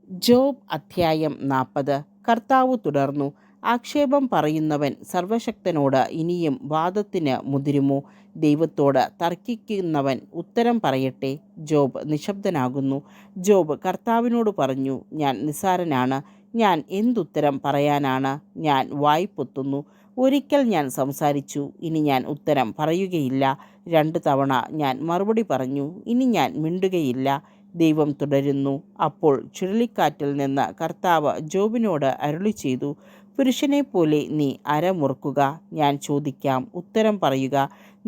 Job അധ്യായം 40. കർത്താവ് തുടർന്നു, ആക്ഷേപം പറയുന്നവൻ സർവശക്തനോട് ഇനിയും വാദത്തിന് മുതിരുമോ? ദൈവത്തോട് തർക്കിക്കുന്നവൻ ഉത്തരം പറയട്ടെ. ജോബ് നിശബ്ദനാകുന്നു. ജോബ് കർത്താവിനോട് പറഞ്ഞു, ഞാൻ നിസ്സാരനാണ്. ഞാൻ എന്തുത്തരം പറയാനാണ്? ഞാൻ വായ് പൊത്തുന്നു. ഒരിക്കൽ ഞാൻ സംസാരിച്ചു, ഇനി ഞാൻ ഉത്തരം പറയുകയില്ല. 2 തവണ ഞാൻ മറുപടി പറഞ്ഞു, ഇനി ഞാൻ മിണ്ടുകയില്ല. ദൈവം തുടരുന്നു. അപ്പോൾ ചുഴലിക്കാറ്റിൽ നിന്ന് കർത്താവ് ജോബിനോട് അരുളിച്ചെയ്തു, പുരുഷനെപ്പോലെ നീ അരമുറുക്കുക. ഞാൻ ചോദിക്കാം, ഉത്തരം പറയുക.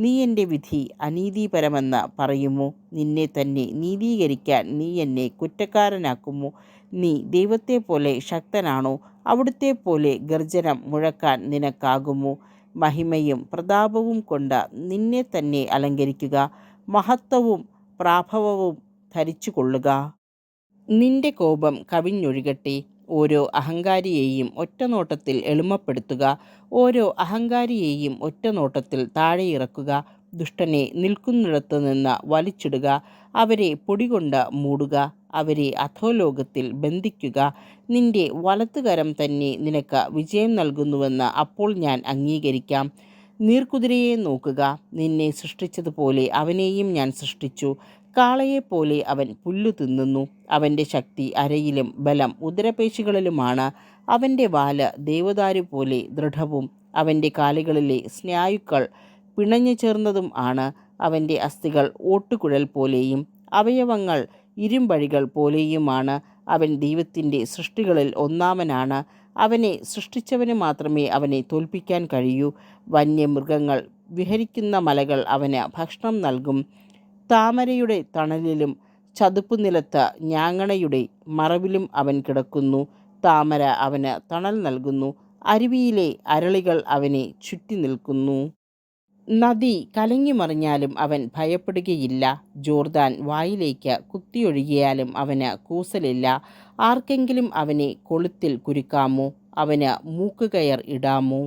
നീ എൻ്റെ വിധി അനീതിപരമെന്ന് പറയുമോ? നിന്നെ തന്നെ നീതീകരിക്കാൻ നീ എന്നെ കുറ്റക്കാരനാക്കുമോ? നീ ദൈവത്തെപ്പോലെ ശക്തനാണോ? അവിടുത്തെപ്പോലെ ഗർജനം മുഴക്കാൻ നിനക്കാകുമോ? മഹിമയും പ്രതാപവും കൊണ്ട് നിന്നെ തന്നെ അലങ്കരിക്കുക. മഹത്വവും പ്രാഭവവും ധരിച്ചു കൊള്ളുക. നിന്റെ കോപം കവിഞ്ഞൊഴുകട്ടെ. ഓരോ അഹങ്കാരിയെയും ഒറ്റനോട്ടത്തിൽ എളിമപ്പെടുത്തുക. ഓരോ അഹങ്കാരിയെയും ഒറ്റനോട്ടത്തിൽ താഴെയിറക്കുക. ദുഷ്ടനെ നിൽക്കുന്നിടത്തു നിന്ന് വലിച്ചിടുക. അവരെ പൊടികൊണ്ട് മൂടുക. അവരെ അധോലോകത്തിൽ ബന്ധിക്കുക. നിന്റെ വലത്തുകരം തന്നെ നിനക്ക് വിജയം നൽകുന്നുവെന്ന് അപ്പോൾ ഞാൻ അംഗീകരിക്കാം. നീർക്കുതിരയെ നോക്കുക. നിന്നെ സൃഷ്ടിച്ചതുപോലെ അവനെയും ഞാൻ സൃഷ്ടിച്ചു. കാളയെപ്പോലെ അവൻ പുല്ലു തിന്നുന്നു. അവൻ്റെ ശക്തി അരയിലും ബലം ഉദരപേശികളിലുമാണ്. അവൻ്റെ വാല് ദേവദാരു പോലെ ദൃഢവും അവൻ്റെ കാലുകളിലെ സ്നായുക്കൾ പിണഞ്ഞു ചേർന്നതും ആണ്. അവൻ്റെ അസ്ഥികൾ ഓട്ടുകുഴൽ പോലെയും അവയവങ്ങൾ ഇരുമ്പഴികൾ പോലെയുമാണ്. അവൻ ദൈവത്തിൻ്റെ സൃഷ്ടികളിൽ ഒന്നാമനാണ്. അവനെ സൃഷ്ടിച്ചവന് മാത്രമേ അവനെ തോൽപ്പിക്കാൻ കഴിയൂ. വന്യമൃഗങ്ങൾ വിഹരിക്കുന്ന മലകൾ അവന് ഭക്ഷണം നൽകും. താമരയുടെ തണലിലും ചതുപ്പുനിലത്ത് ഞാങ്ങണയുടെ മറവിലും അവൻ കിടക്കുന്നു. താമര അവന് തണൽ നൽകുന്നു. അരുവിയിലെ അരളികൾ അവനെ ചുറ്റി നിൽക്കുന്നു. നദി കലങ്ങിമറിഞ്ഞാലും അവൻ ഭയപ്പെടുകയില്ല. ജോർദാൻ വായിലേക്ക് കുത്തിയൊഴുകിയാലും അവന് കൂസലില്ല. ആർക്കെങ്കിലും അവനെ കൊളുത്തിൽ കുരുക്കാമോ? അവന് മൂക്കുകയർ ഇടാമോ?